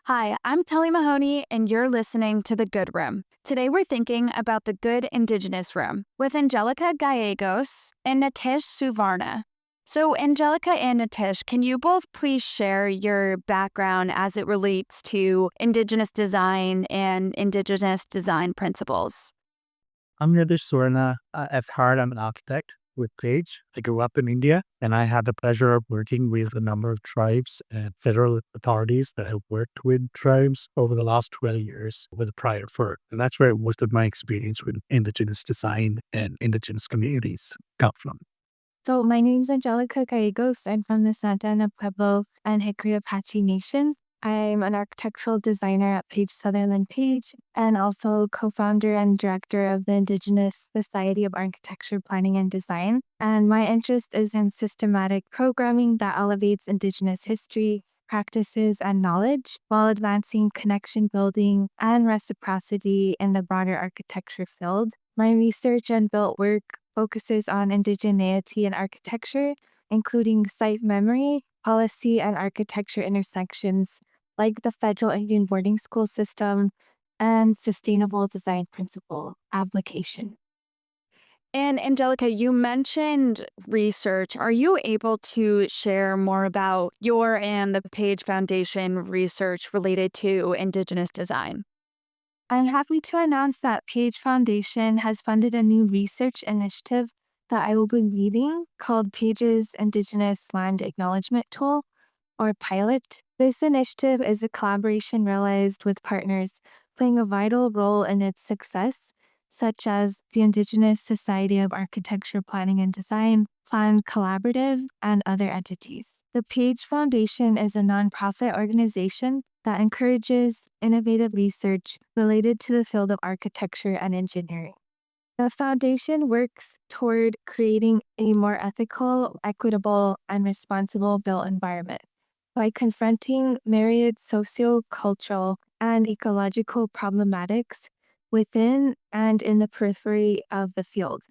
Hi, I'm Telly Mahoney, and you're listening to The Good Room. Today we're thinking about the Good Indigenous Room with Anjelica Gallegos and Nitish Suvarna. So, Anjelica and Nitish, can you both please share your background as it relates to Indigenous design and Indigenous design principles? I'm Nitish Suvarna. At heart, I'm an architect with Page. I grew up in India and I had the pleasure of working with a number of tribes and federal authorities that have worked with tribes over the last 12 years with a prior firm. And that's where most of my experience with Indigenous design and Indigenous communities come from. So my name's Angelica Gallegos. I'm from the Santa Ana Pueblo and Hickory Apache Nation. I'm an architectural designer at Page Sutherland Page and also co-founder and director of the Indigenous Society of Architecture, Planning, and Design. And my interest is in systematic programming that elevates Indigenous history, practices, and knowledge while advancing connection building and reciprocity in the broader architecture field. My research and built work focuses on indigeneity in architecture, including site memory, policy, and architecture intersections like the federal Indian boarding school system and sustainable design principle application. And Angelica, you mentioned research. Are you able to share more about your and the Page Foundation research related to Indigenous design? I'm happy to announce that Page Foundation has funded a new research initiative that I will be leading called Page's Indigenous Land Acknowledgement Tool, or pilot. This initiative is a collaboration realized with partners playing a vital role in its success, such as the Indigenous Society of Architecture, Planning, and Design, Plan Collaborative, and other entities. The Page Foundation is a nonprofit organization that encourages innovative research related to the field of architecture and engineering. The foundation works toward creating a more ethical, equitable, and responsible built environment by confronting myriad socio-cultural and ecological problematics within and in the periphery of the field.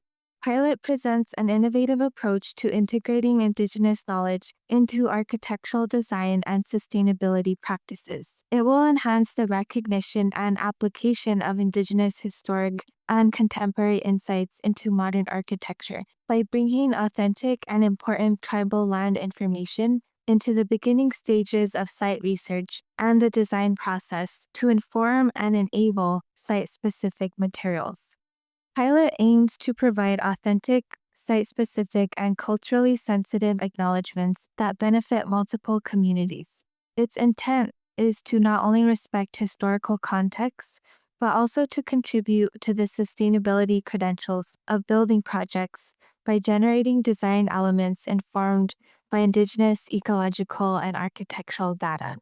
Pilot presents an innovative approach to integrating Indigenous knowledge into architectural design and sustainability practices. It will enhance the recognition and application of Indigenous historic and contemporary insights into modern architecture by bringing authentic and important tribal land information into the beginning stages of site research and the design process to inform and enable site-specific materials. Pilot aims to provide authentic, site-specific, and culturally sensitive acknowledgments that benefit multiple communities. Its intent is to not only respect historical context, but also to contribute to the sustainability credentials of building projects by generating design elements informed by Indigenous, ecological, and architectural data.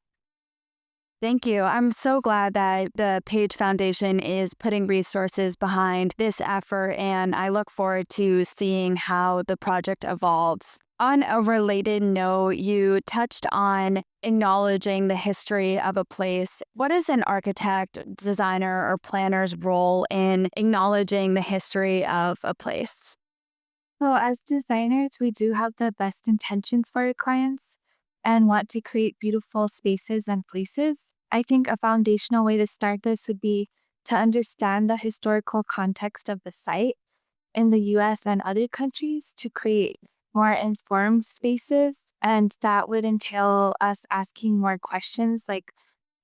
Thank you. I'm so glad that the Page Foundation is putting resources behind this effort, and I look forward to seeing how the project evolves. On a related note, you touched on acknowledging the history of a place. What is an architect, designer, or planner's role in acknowledging the history of a place? So, as designers, we do have the best intentions for our clients and want to create beautiful spaces and places. I think a foundational way to start this would be to understand the historical context of the site in the US and other countries to create more informed spaces. And that would entail us asking more questions like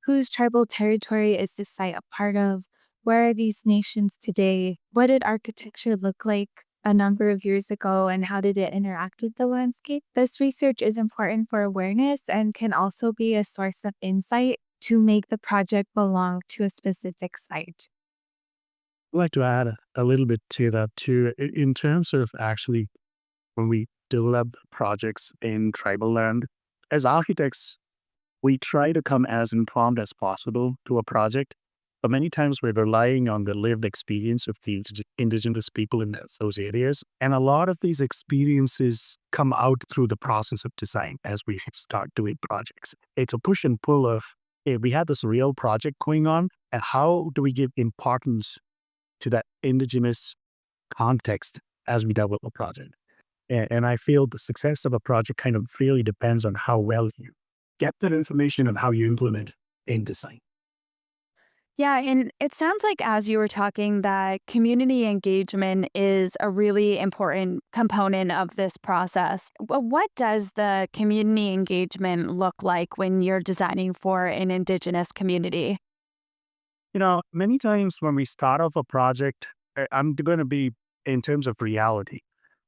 whose tribal territory is this site a part of? Where are these nations today? What did architecture look like a number of years ago and how did it interact with the landscape? This research is important for awareness and can also be a source of insight to make the project belong to a specific site. I'd like to add a little bit to that too, in terms of actually when we develop projects in tribal land. As architects, we try to come as informed as possible to a project, but many times we're relying on the lived experience of the indigenous people in those areas. And a lot of these experiences come out through the process of design as we start doing projects. It's a push and pull of, hey, we had this real project going on, and how do we give importance to that indigenous context as we develop a project? And I feel the success of a project kind of really depends on how well you get that information and how you implement it. in design. Yeah, and it sounds like as you were talking that community engagement is a really important component of this process. What does the community engagement look like when you're designing for an Indigenous community? Many times when we start off a project, I'm going to be in terms of reality.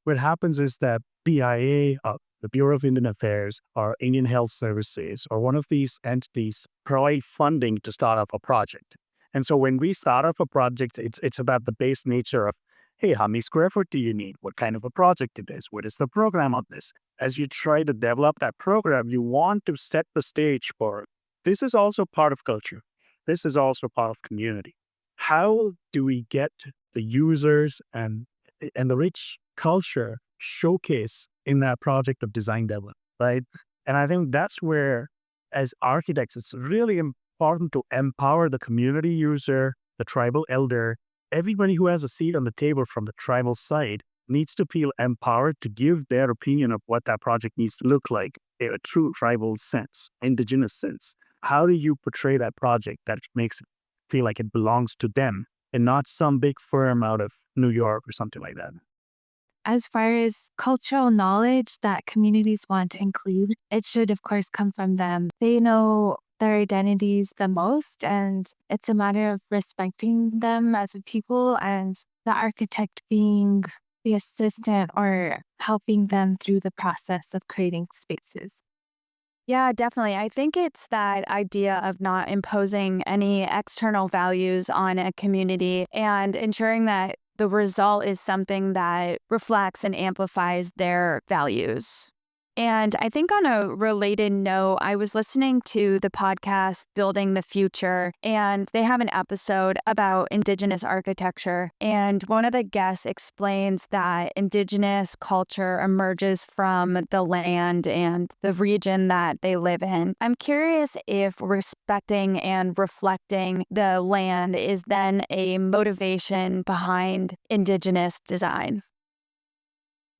What happens is that BIA, the Bureau of Indian Affairs, or Indian Health Services, or one of these entities provide funding to start off a project. And so when we start off a project, it's about the base nature of, hey, how many square foot do you need? What kind of a project it is? What is the program of this? As you try to develop that program, you want to set the stage for this is also part of culture. This is also part of community. How do we get the users and the rich culture showcase in that project of design development, right? And I think that's where, as architects, it's really important to empower the community user, the tribal elder, everybody who has a seat on the table from the tribal side needs to feel empowered to give their opinion of what that project needs to look like in a true tribal sense, indigenous sense. How do you portray that project that makes it feel like it belongs to them and not some big firm out of New York or something like that? As far as cultural knowledge that communities want to include, it should, of course, come from them. They know their identities the most, and it's a matter of respecting them as a people and the architect being the assistant or helping them through the process of creating spaces. Yeah, definitely. I think it's that idea of not imposing any external values on a community and ensuring that the result is something that reflects and amplifies their values. And I think on a related note, I was listening to the podcast Building the Future, and they have an episode about Indigenous architecture. And one of the guests explains that Indigenous culture emerges from the land and the region that they live in. I'm curious if respecting and reflecting the land is then a motivation behind Indigenous design.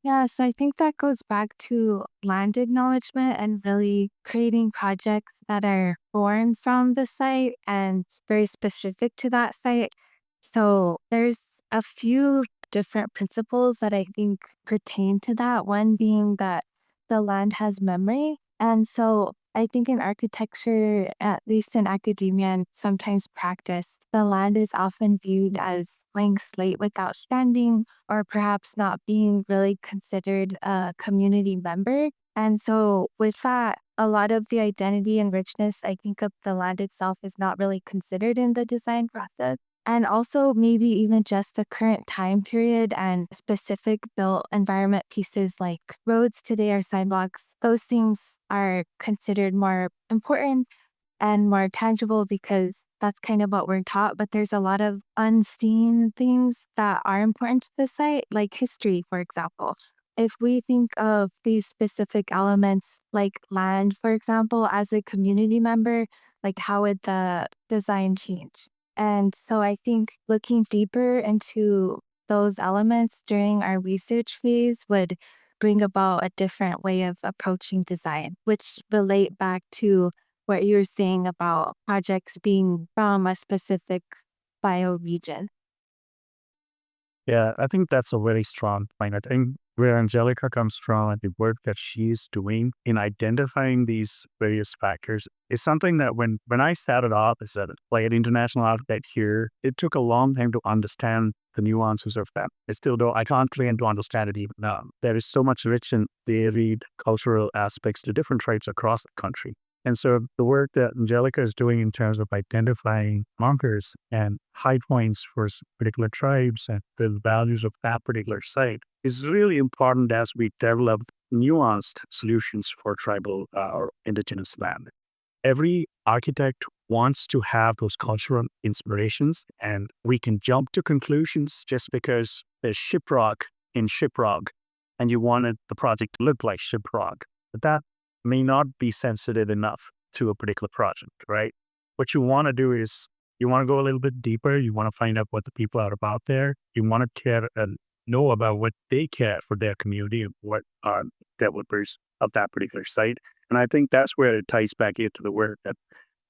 Yeah, so I think that goes back to land acknowledgement and really creating projects that are born from the site and very specific to that site. So there's a few different principles that I think pertain to that. One being that the land has memory. And so I think in architecture, at least in academia and sometimes practice, the land is often viewed as blank slate without standing or perhaps not being really considered a community member. And so, with that, a lot of the identity and richness, I think, of the land itself is not really considered in the design process. And also, maybe even just the current time period and specific built environment pieces like roads today or sidewalks, those things are considered more important and more tangible because that's kind of what we're taught. But there's a lot of unseen things that are important to the site, like history, for example. If we think of these specific elements like land, for example, as a community member, like how would the design change? And so I think looking deeper into those elements during our research phase would bring about a different way of approaching design, which relate back to what you were saying about projects being from a specific bioregion. Yeah, I think that's a very strong point. I think where Anjelica comes from and the work that she's doing in identifying these various factors is something that when I started off as like an international architect here, it took a long time to understand the nuances of that. I still don't, I can't claim to understand it even now. There is so much rich and varied cultural aspects to different tribes across the country. And so the work that Angelica is doing in terms of identifying markers and high points for particular tribes and the values of that particular site is really important as we develop nuanced solutions for tribal or indigenous land. Every architect wants to have those cultural inspirations, and we can jump to conclusions just because there's shiprock in shiprock, and you wanted the project to look like shiprock. But that may not be sensitive enough to a particular project, right? What you want to do is you want to go a little bit deeper. You want to find out what the people are about there. You want to care and know about what they care for their community and what are developers of that particular site. And I think that's where it ties back into the work that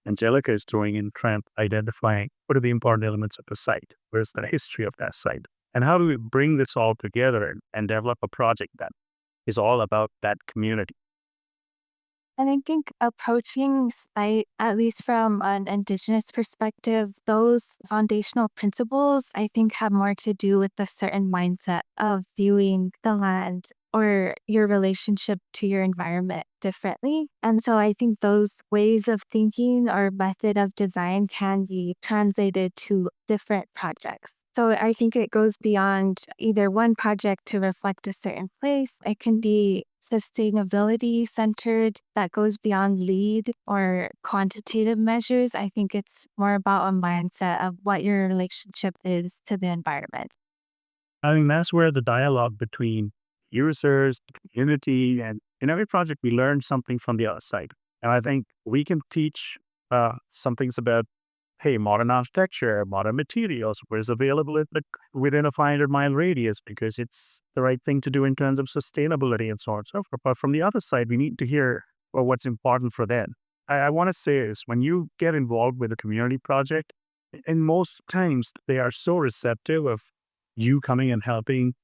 Anjelica is doing in trying to identifying what are the important elements of the site, where's the history of that site, and how do we bring this all together and develop a project that is all about that community. And I think approaching site, at least from an Indigenous perspective, those foundational principles, I think, have more to do with a certain mindset of viewing the land or your relationship to your environment differently. And so I think those ways of thinking or method of design can be translated to different projects. So I think it goes beyond either one project to reflect a certain place. It can be sustainability centered that goes beyond lead or quantitative measures. I think it's more about a mindset of what your relationship is to the environment. I think that's where the dialogue between users, the community, and in every project, we learn something from the other side. And I think we can teach some things about, hey, modern architecture, modern materials, what is available within a 500-mile radius because it's the right thing to do in terms of sustainability and so on and so forth. But from the other side, we need to hear well, what's important for them. I want to say is when you get involved with a community project, and most times they are so receptive of you coming and helping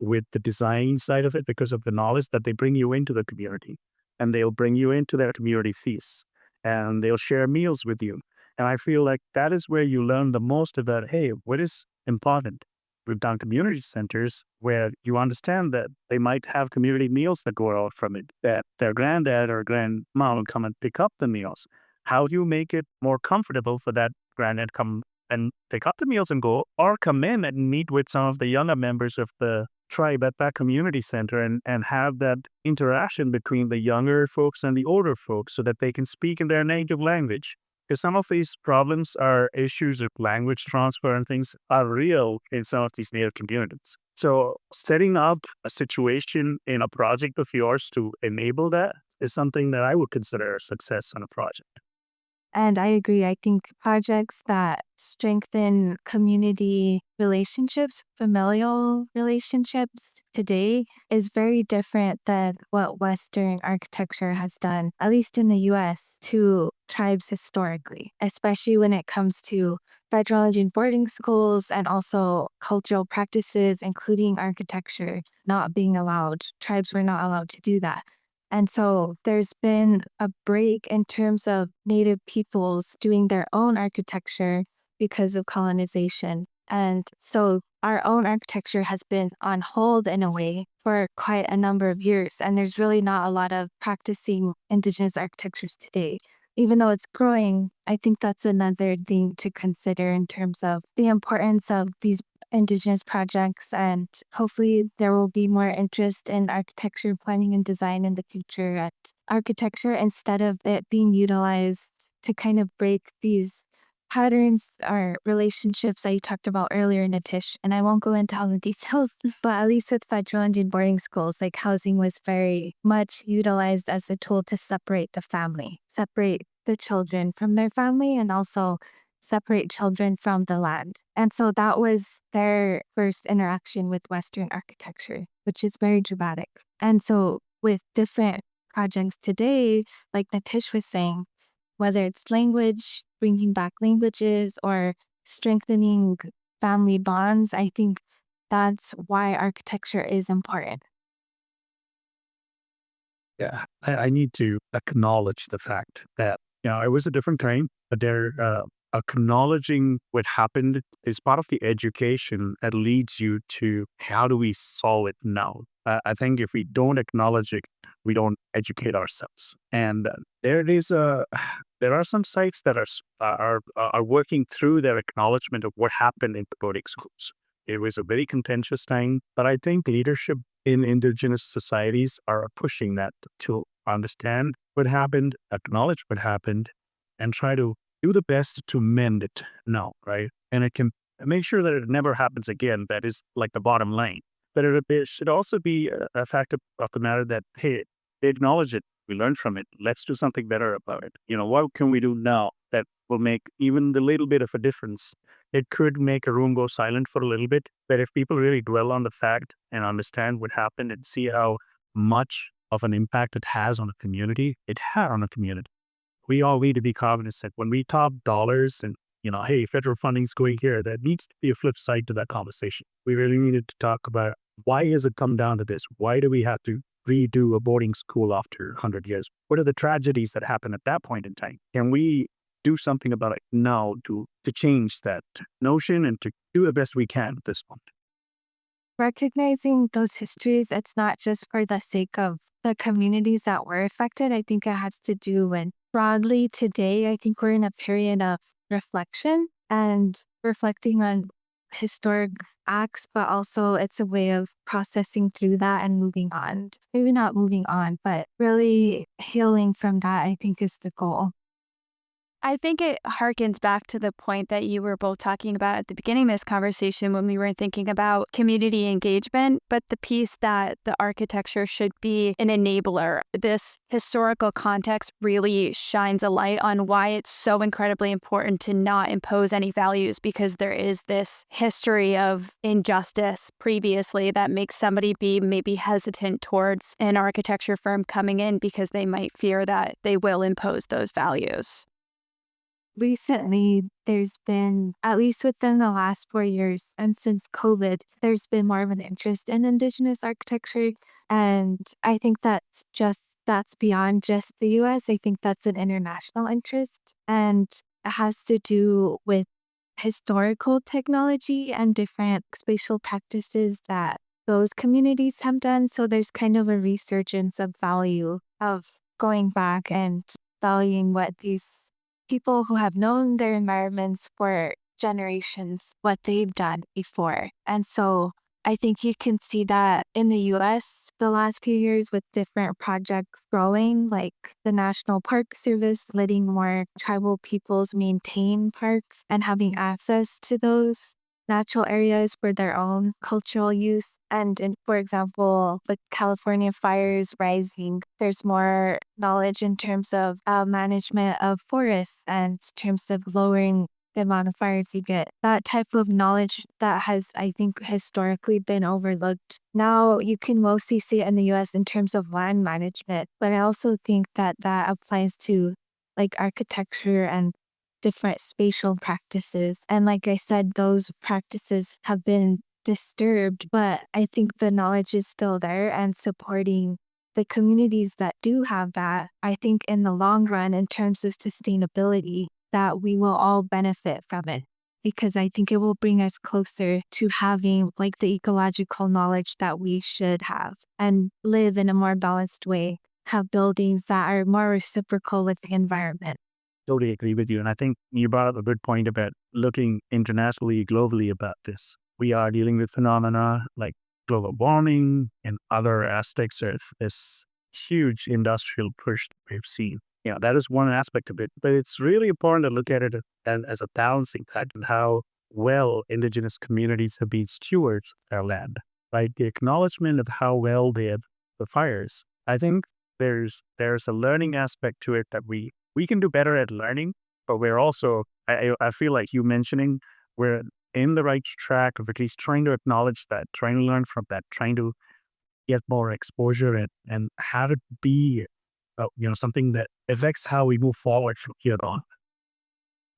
with the design side of it because of the knowledge that they bring you into the community and they'll bring you into their community feasts and they'll share meals with you. And I feel like that is where you learn the most about, hey, what is important? We've done community centers where you understand that they might have community meals that go out from it, that their granddad or grandma will come and pick up the meals. How do you make it more comfortable for that granddad come and pick up the meals and go, or come in and meet with some of the younger members of the tribe at that community center and have that interaction between the younger folks and the older folks so that they can speak in their native language. Because some of these problems are issues of language transfer and things are real in some of these native communities. So setting up a situation in a project of yours to enable that is something that I would consider a success on a project. And I agree. I think projects that strengthen community relationships, familial relationships today is very different than what Western architecture has done, at least in the US, to tribes historically, especially when it comes to federal Indian boarding schools and also cultural practices, including architecture, not being allowed. Tribes were not allowed to do that. And so there's been a break in terms of Native peoples doing their own architecture because of colonization. And so our own architecture has been on hold in a way for quite a number of years. And there's really not a lot of practicing Indigenous architectures today. Even though it's growing, I think that's another thing to consider in terms of the importance of these Indigenous projects, and hopefully there will be more interest in architecture planning and design in the future at architecture instead of it being utilized to kind of break these patterns or relationships that you talked about earlier, Nitish. And I won't go into all the details, but at least with federal Indian boarding schools, like housing was very much utilized as a tool to separate the family, separate the children from their family, and also separate children from the land. And so that was their first interaction with Western architecture, which is very dramatic. And so with different projects today, like Nitish was saying, whether it's language, bringing back languages, or strengthening family bonds, I think that's why architecture is important. Yeah, I need to acknowledge the fact that it was a different time, but they're acknowledging what happened is part of the education that leads you to how do we solve it now. I think if we don't acknowledge it, we don't educate ourselves. And there is a there are some sites that are working through their acknowledgement of what happened in the boarding schools. It was a very contentious time, but I think leadership in Indigenous societies are pushing that to understand what happened, acknowledge what happened, and try to do the best to mend it now, right? And it can make sure that it never happens again. That is like the bottom line. But it should also be a fact of the matter that, hey, they acknowledge it. We learned from it. Let's do something better about it. What can we do now that will make even the little bit of a difference? It could make a room go silent for a little bit. But if people really dwell on the fact and understand what happened and see how much of an impact it has on a community, it had on a community. we all need to be cognizant when we talk dollars and, hey, federal funding's going here. There needs to be a flip side to that conversation. We really needed to talk about why has it come down to this? Why do we have to redo a boarding school after 100 years? What are the tragedies that happen at that point in time? Can we do something about it now to change that notion and to do the best we can at this point? Recognizing those histories, it's not just for the sake of the communities that were affected. I think it has to do with broadly today. I think we're in a period of reflection and reflecting on historic acts, but also it's a way of processing through that and moving on. Maybe not moving on, but really healing from that, I think is the goal. I think it harkens back to the point that you were both talking about at the beginning of this conversation when we were thinking about community engagement, but the piece that the architecture should be an enabler. This historical context really shines a light on why it's so incredibly important to not impose any values, because there is this history of injustice previously that makes somebody be maybe hesitant towards an architecture firm coming in because they might fear that they will impose those values. Recently, there's been, at least within the last 4 years, and since COVID, there's been more of an interest in Indigenous architecture. And I think that's beyond just the US. I think that's an international interest. And it has to do with historical technology and different spatial practices that those communities have done. So there's kind of a resurgence of value of going back and valuing what these people who have known their environments for generations, what they've done before. And so I think you can see that in the US the last few years with different projects growing, like the National Park Service letting more tribal peoples maintain parks and having access to those natural areas for their own cultural use. And for example, with California fires rising, there's more knowledge in terms of management of forests and in terms of lowering the amount of fires you get. That type of knowledge that has, I think, historically been overlooked. Now you can mostly see it in the US in terms of land management, but I also think that that applies to like architecture and different spatial practices. And like I said, those practices have been disturbed, but I think the knowledge is still there and supporting the communities that do have that. I think in the long run, in terms of sustainability, that we will all benefit from it because I think it will bring us closer to having like the ecological knowledge that we should have and live in a more balanced way, have buildings that are more reciprocal with the environment. Totally agree with you. And I think you brought up a good point about looking internationally, globally about this. We are dealing with phenomena like global warming and other aspects of this huge industrial push that we've seen. That is one aspect of it, but it's really important to look at it as a balancing act and how well Indigenous communities have been stewards of their land, right? The acknowledgement of how well they have the fires. I think there's a learning aspect to it that we can do better at learning, but we're also, I feel like you mentioning, we're in the right track of at least trying to acknowledge that, trying to learn from that, trying to get more exposure and have it be, something that affects how we move forward from here on.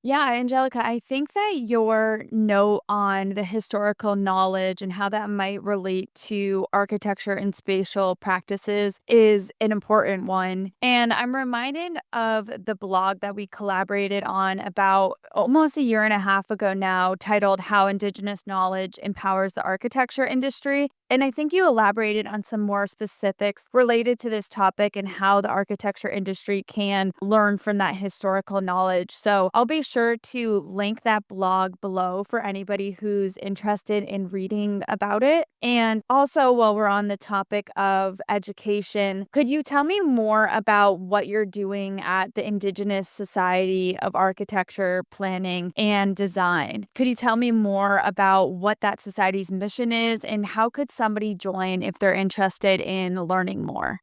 Yeah, Angelica, I think that your note on the historical knowledge and how that might relate to architecture and spatial practices is an important one. And I'm reminded of the blog that we collaborated on about almost a year and a half ago now, titled How Indigenous Knowledge Empowers the Architecture Industry. And I think you elaborated on some more specifics related to this topic and how the architecture industry can learn from that historical knowledge. So I'll be sure to link that blog below for anybody who's interested in reading about it. And also, while we're on the topic of education, could you tell me more about what you're doing at the Indigenous Society of Architecture, Planning, and Design? Could you tell me more about what that society's mission is and how could somebody join if they're interested in learning more?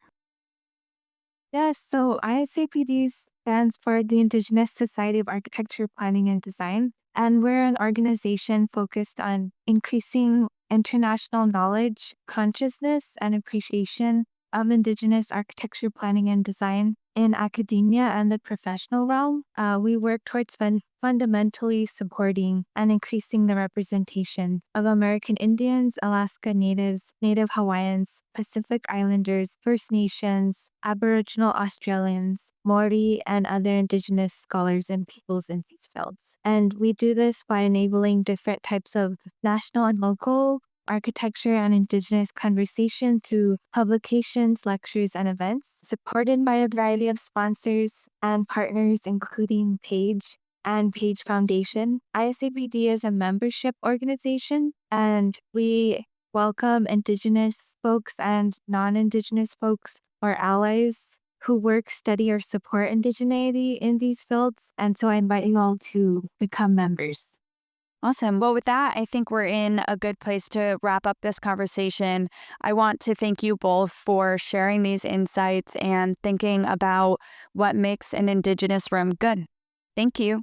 Yes, so ISAPD stands for the Indigenous Society of Architecture, Planning, and Design. And we're an organization focused on increasing international knowledge, consciousness, and appreciation of Indigenous architecture planning and design in academia and the professional realm. We work towards fundamentally supporting and increasing the representation of American Indians, Alaska Natives, Native Hawaiians, Pacific Islanders, First Nations, Aboriginal Australians, Maori, and other Indigenous scholars and peoples in these fields. And we do this by enabling different types of national and local architecture and Indigenous conversation through publications, lectures, and events, supported by a variety of sponsors and partners, including PAGE and PAGE Foundation. ISABD is a membership organization, and we welcome Indigenous folks and non-Indigenous folks or allies who work, study, or support indigeneity in these fields. And so I invite you all to become members. Awesome. Well, with that, I think we're in a good place to wrap up this conversation. I want to thank you both for sharing these insights and thinking about what makes an Indigenous room good. Thank you.